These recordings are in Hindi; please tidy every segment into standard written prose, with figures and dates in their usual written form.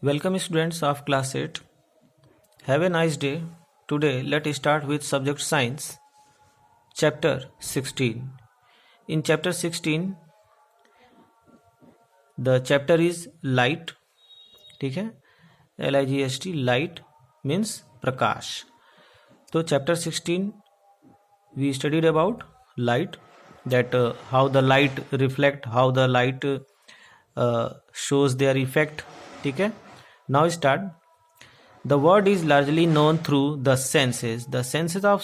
Welcome students of class 8. Have a nice day. Today let's start with subject science, chapter 16. In chapter 16 the chapter is light. ठीक है, LIGHT, light means प्रकाश. तो chapter 16 we studied about light, that how the light reflect, how the light shows their effect. ठीक है. Now start. The world is largely known through the senses. The senses of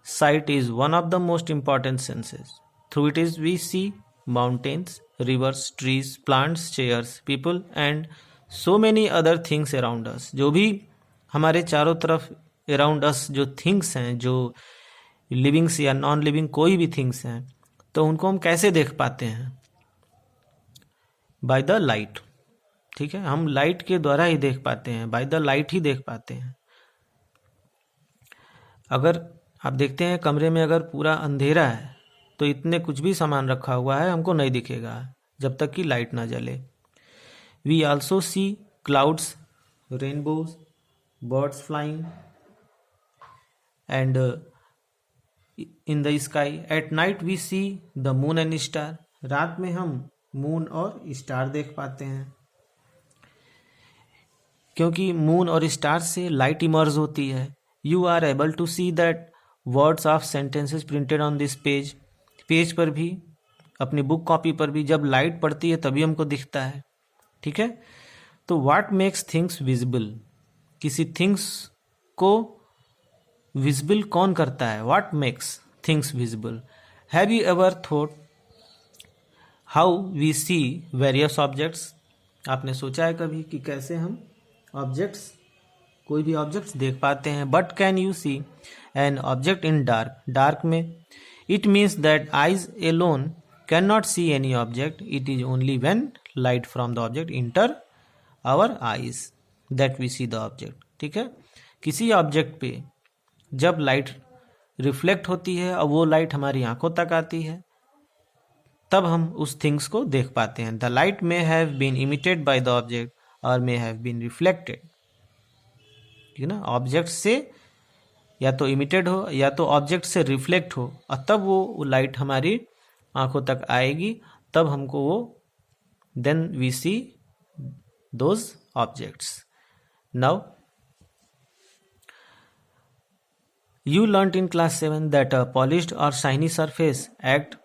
sight is one of the most important senses. Through it is we see mountains, rivers, trees, plants, chairs, people and so many other things around us. जो भी हमारे चारों तरफ around us जो things हैं, जो लिविंग्स या नॉन लिविंग कोई भी थिंग्स हैं, तो उनको हम कैसे देख पाते हैं? By the light. ठीक है, हम लाइट के द्वारा ही देख पाते हैं, बाय द लाइट ही देख पाते हैं. अगर आप देखते हैं कमरे में अगर पूरा अंधेरा है तो इतने कुछ भी सामान रखा हुआ है हमको नहीं दिखेगा जब तक कि लाइट ना जले. We also see clouds, rainbows, birds flying and in the sky. At night we see the moon and star. रात में हम मून और स्टार देख पाते हैं, क्योंकि मून और स्टार से लाइट इमर्ज होती है. You are able to see that words of sentences printed on this page. Page पर भी, अपनी बुक कॉपी पर भी जब लाइट पड़ती है तभी हमको दिखता है. ठीक है. तो व्हाट मेक्स थिंग्स विजिबल? किसी थिंग्स को विजिबल कौन करता है? What makes things visible? Have you ever thought how we see various objects? आपने सोचा है कभी कि कैसे हम ऑब्जेक्ट्स, कोई भी ऑब्जेक्ट्स देख पाते हैं? But can you see an object in dark? Dark में it means that eyes alone can not see any object. It is only when light from the object enter our eyes that we see the object. ठीक है. किसी ऑब्जेक्ट पे जब लाइट रिफ्लेक्ट होती है और वो लाइट हमारी आंखों तक आती है तब हम उस थिंग्स को देख पाते हैं. The light may have been emitted by the object और मे हैव बीन रिफ्लेक्टेड. ठीक है ना. ऑब्जेक्ट से या तो इमिटेड हो या तो ऑब्जेक्ट से रिफ्लेक्ट हो और तब वो लाइट हमारी आंखों तक आएगी, तब हमको वो, then we see those objects. Now you learnt in class 7 that a polished or shiny surface act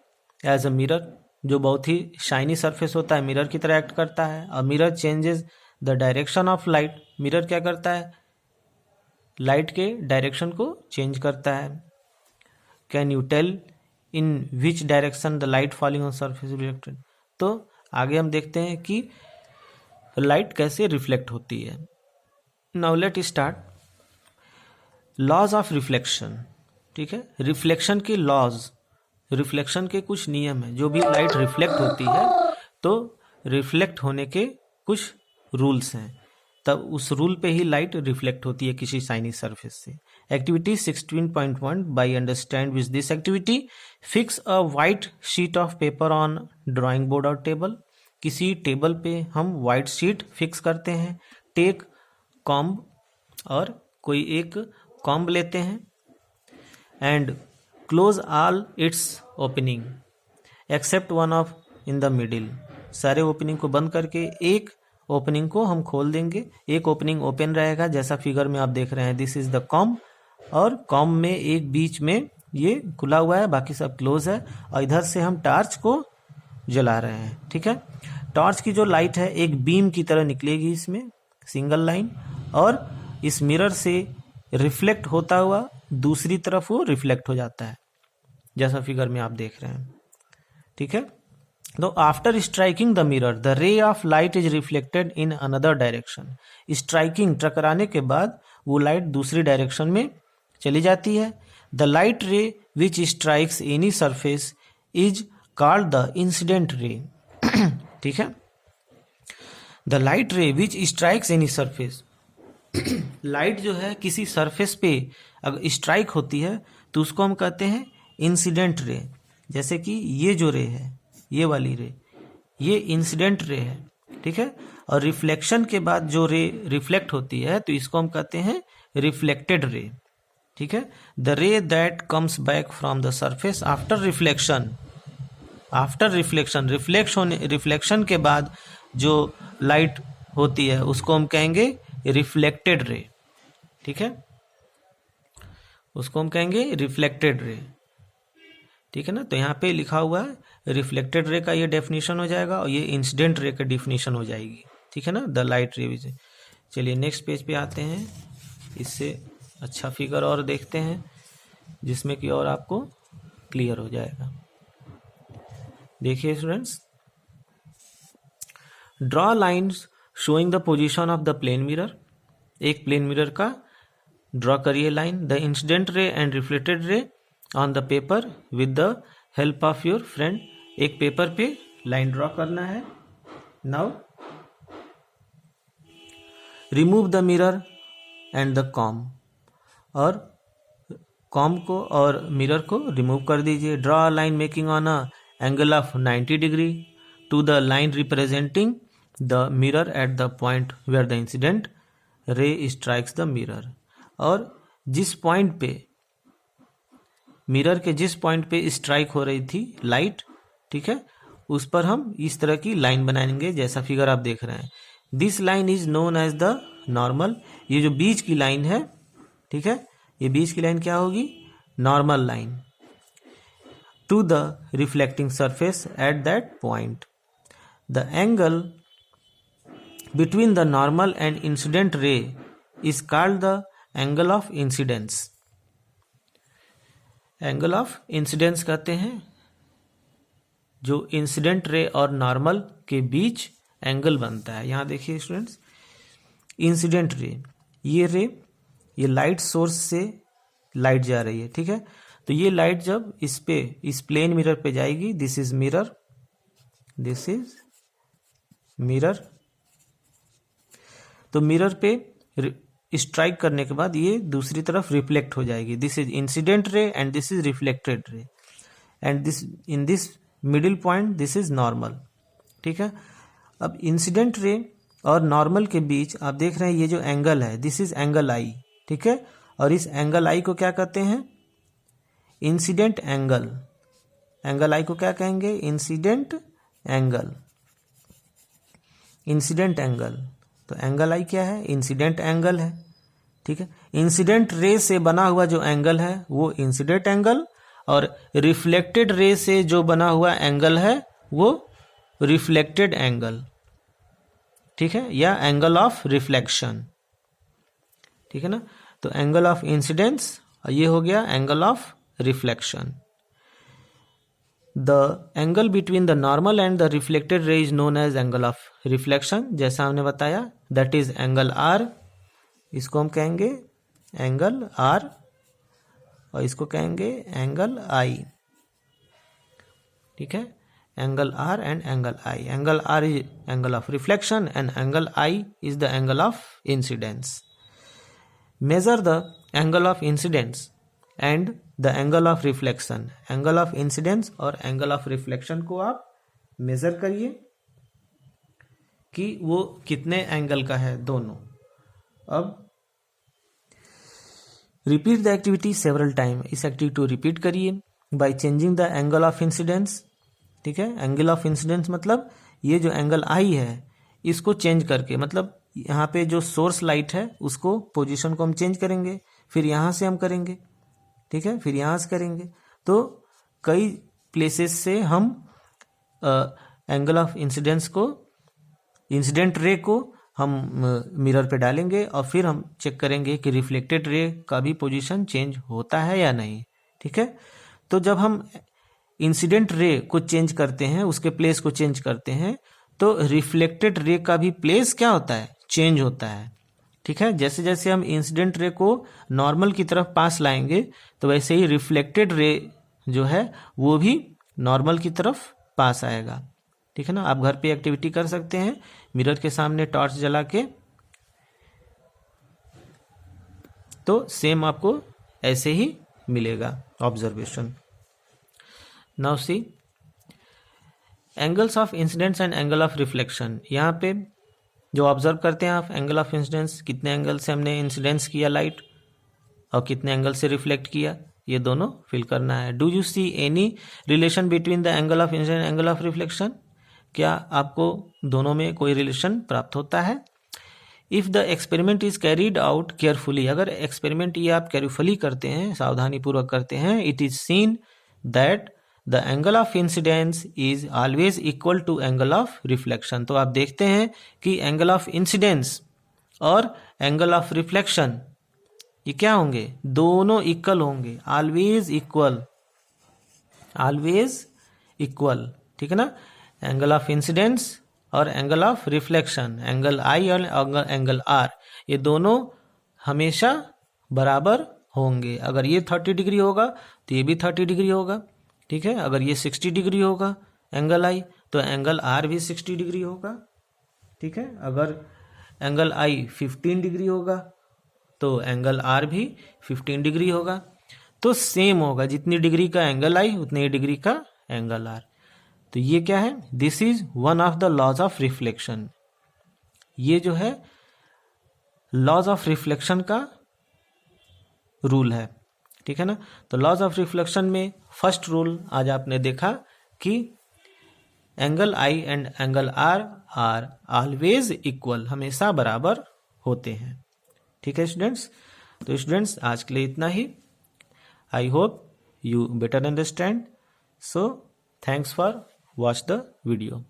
as a mirror. जो बहुत ही शाइनी सरफेस होता है मिरर की तरह एक्ट करता है. और mirror changes the direction of light. Mirror क्या करता है? लाइट के डायरेक्शन को चेंज करता है. Can you tell in which direction the light falling on surface reflected? तो आगे हम देखते हैं कि लाइट कैसे रिफ्लेक्ट होती है. Now let start. Laws of reflection. ठीक है. रिफ्लेक्शन के लॉज, रिफ्लेक्शन के कुछ नियम है. जो भी लाइट रिफ्लेक्ट होती है तो रिफ्लेक्ट होने के कुछ रूल्स हैं, तब उस रूल पे ही लाइट रिफ्लेक्ट होती है किसी शाइनी सरफेस से. Activity 16.1. By understand with this activity fix a white sheet of paper on drawing board और टेबल. किसी टेबल पे हम वाइट शीट फिक्स करते हैं. टेक कॉम्ब, और कोई एक कॉम्ब लेते हैं. And close all it's opening except one of in the middle. सारे ओपनिंग को बंद करके एक ओपनिंग को हम खोल देंगे. एक ओपनिंग ओपन रहेगा जैसा फिगर में आप देख रहे हैं. दिस इज द कॉम्ब, और कॉम्ब में एक बीच में ये खुला हुआ है, बाकी सब क्लोज है. और इधर से हम टॉर्च को जला रहे हैं. ठीक है. टॉर्च की जो लाइट है एक बीम की तरह निकलेगी इसमें, सिंगल लाइन, और इस मिरर से रिफ्लेक्ट होता हुआ दूसरी तरफ वो रिफ्लेक्ट हो जाता है जैसा फिगर में आप देख रहे हैं. ठीक है. तो after striking the mirror the ray of light is reflected in another direction. Striking, टकराने के बाद वो लाइट दूसरी डायरेक्शन में चली जाती है. द लाइट रे विच strikes any surface is called the incident रे. ठीक है. द लाइट रे विच स्ट्राइक्स एनी सरफेस. लाइट जो है किसी सरफेस पे अगर स्ट्राइक होती है तो उसको हम कहते हैं इंसिडेंट रे. जैसे कि ये जो रे है, ये वाली रे, ये इंसिडेंट रे है. ठीक है. और रिफ्लेक्शन के बाद जो रे रिफ्लेक्ट होती है तो इसको हम कहते हैं रिफ्लेक्टेड रे। ठीक है, द रे that comes back from the surface after reflection, after reflection, reflection के बाद जो लाइट होती है उसको हम कहेंगे रिफ्लेक्टेड रे। ठीक है, उसको हम कहेंगे रिफ्लेक्टेड रे। ठीक है ना, तो यहाँ पे लिखा हुआ है रिफ्लेक्टेड रे का ये डेफिनेशन हो जाएगा और ये इंसिडेंट रे का डेफिनेशन हो जाएगी। ठीक है ना, द लाइट रे। चलिए नेक्स्ट पेज पे आते हैं, इससे अच्छा फिगर और देखते हैं जिसमें कि और आपको क्लियर हो जाएगा। देखिए students, draw lines showing the position of the plane mirror. एक प्लेन मिरर का ड्रॉ करिए line, the incident ray and reflected ray on the paper with the help of your friend. एक पेपर पे लाइन ड्रॉ करना है। Now remove the mirror and the comb, और कॉम को और मिरर को रिमूव कर दीजिए। Draw a line making on a angle of 90 degree to the line representing the mirror at the point where the incident ray strikes the mirror. और जिस पॉइंट पे मिरर के जिस पॉइंट पे स्ट्राइक हो रही थी लाइट, ठीक है, उस पर हम इस तरह की लाइन बनाएंगे जैसा फिगर आप देख रहे हैं। This line is known as the normal. ये जो बीच की लाइन है, ठीक है, ये बीच की लाइन क्या होगी? Normal line. To the reflecting surface at that point the angle between the normal and incident ray is called the angle of incidence. Angle of incidence कहते हैं जो इंसिडेंट रे और नॉर्मल के बीच एंगल बनता है। यहां देखिए स्टूडेंट्स, इंसिडेंट रे, ये लाइट सोर्स से लाइट जा रही है, ठीक है, तो ये लाइट जब इस प्लेन मिरर पे जाएगी, this is mirror, this is mirror, तो मिरर पे स्ट्राइक करने के बाद ये दूसरी तरफ रिफ्लेक्ट हो जाएगी। This is incident ray and this is reflected ray, and this in this middle point this is normal. ठीक है, अब इंसिडेंट रे और नॉर्मल के बीच आप देख रहे हैं ये जो एंगल है, दिस इज एंगल आई। ठीक है, और इस एंगल आई को क्या कहते हैं? Incident angle. एंगल आई को क्या कहेंगे? Incident angle. इंसिडेंट एंगल, तो एंगल आई क्या है? इंसिडेंट एंगल है। ठीक है, इंसिडेंट रे से बना हुआ जो एंगल है वो इंसिडेंट एंगल, और रिफ्लेक्टेड रे से जो बना हुआ एंगल है वो रिफ्लेक्टेड एंगल। ठीक है, या एंगल ऑफ रिफ्लेक्शन। ठीक है ना, तो एंगल ऑफ इंसिडेंस, ये हो गया angle of reflection. The angle between the normal and the reflected ray is known as angle of reflection, जैसा हमने बताया, दैट इज एंगल आर। इसको हम कहेंगे एंगल आर और इसको कहेंगे एंगल आई। ठीक है, angle R and angle I. Angle R is angle of reflection and angle I is the angle of incidence. Measure the angle of incidence and the angle of reflection. Angle of incidence और एंगल ऑफ रिफ्लेक्शन को आप मेजर करिए कि वो कितने एंगल का है दोनों। अब repeat the activity several time. इस एक्टिविटी को रिपीट करिए by changing the angle of incidence. ठीक है, एंगल ऑफ इंसिडेंस मतलब ये जो एंगल आई है इसको चेंज करके, मतलब यहाँ पे जो सोर्स लाइट है उसको पोजीशन को हम चेंज करेंगे, फिर यहाँ से हम करेंगे, ठीक है, फिर यहाँ से करेंगे, तो कई प्लेसेस से हम एंगल ऑफ इंसिडेंस को, इंसिडेंट रे को हम मिरर पे डालेंगे और फिर हम चेक करेंगे कि रिफ्लेक्टेड रे का भी पोजीशन चेंज होता है या नहीं। ठीक है, तो जब हम इंसिडेंट रे को चेंज करते हैं, उसके प्लेस को चेंज करते हैं, तो रिफ्लेक्टेड रे का भी प्लेस क्या होता है? चेंज होता है। ठीक है, जैसे जैसे हम इंसिडेंट रे को नॉर्मल की तरफ पास लाएंगे तो वैसे ही रिफ्लेक्टेड रे जो है वो भी नॉर्मल की तरफ पास आएगा। ठीक है ना, आप घर पे एक्टिविटी कर सकते हैं मिरर के सामने टॉर्च जला के, तो सेम आपको ऐसे ही मिलेगा observation. Now see angles of incidence and angle of reflection. यहाँ पे जो ऑब्जर्व करते हैं आप एंगल ऑफ इंसिडेंस, कितने एंगल से हमने इंसिडेंस किया लाइट और कितने एंगल से रिफ्लेक्ट किया, ये दोनों फिल करना है। Do you see any relation between the angle of incidence angle of reflection, क्या आपको दोनों में कोई रिलेशन प्राप्त होता है? If the experiment is carried out carefully, अगर एक्सपेरिमेंट ये आप केयरफुली करते हैं, सावधानी पूर्वक करते हैं, it is seen that the angle of incidence is always equal to angle of reflection. तो आप देखते हैं कि एंगल ऑफ इंसिडेंस और एंगल ऑफ रिफ्लेक्शन ये क्या होंगे, दोनों इक्वल होंगे, ऑलवेज इक्वल, ऑलवेज इक्वल, ठीक है ना। एंगल ऑफ इंसिडेंस और एंगल ऑफ रिफ्लेक्शन, एंगल आई और एंगल आर, ये दोनों हमेशा बराबर होंगे। अगर ये 30 डिग्री होगा तो ये भी 30 डिग्री होगा, ठीक है। अगर ये 60 डिग्री होगा एंगल आई, तो एंगल आर भी 60 डिग्री होगा, ठीक है। अगर एंगल आई 15 डिग्री होगा तो एंगल आर भी 15 डिग्री होगा। तो सेम होगा, जितनी डिग्री का एंगल आई उतनी डिग्री का एंगल आर। तो ये क्या है, this is one of the laws of reflection. ये जो है लॉज ऑफ रिफ्लेक्शन का रूल है, ठीक है ना। तो लॉज ऑफ रिफ्लेक्शन में फर्स्ट रूल आज आपने देखा कि angle I and angle R are always equal, हमेशा बराबर होते हैं, ठीक है स्टूडेंट्स। तो स्टूडेंट्स आज के लिए इतना ही। I hope you better understand. So thanks for watch the video.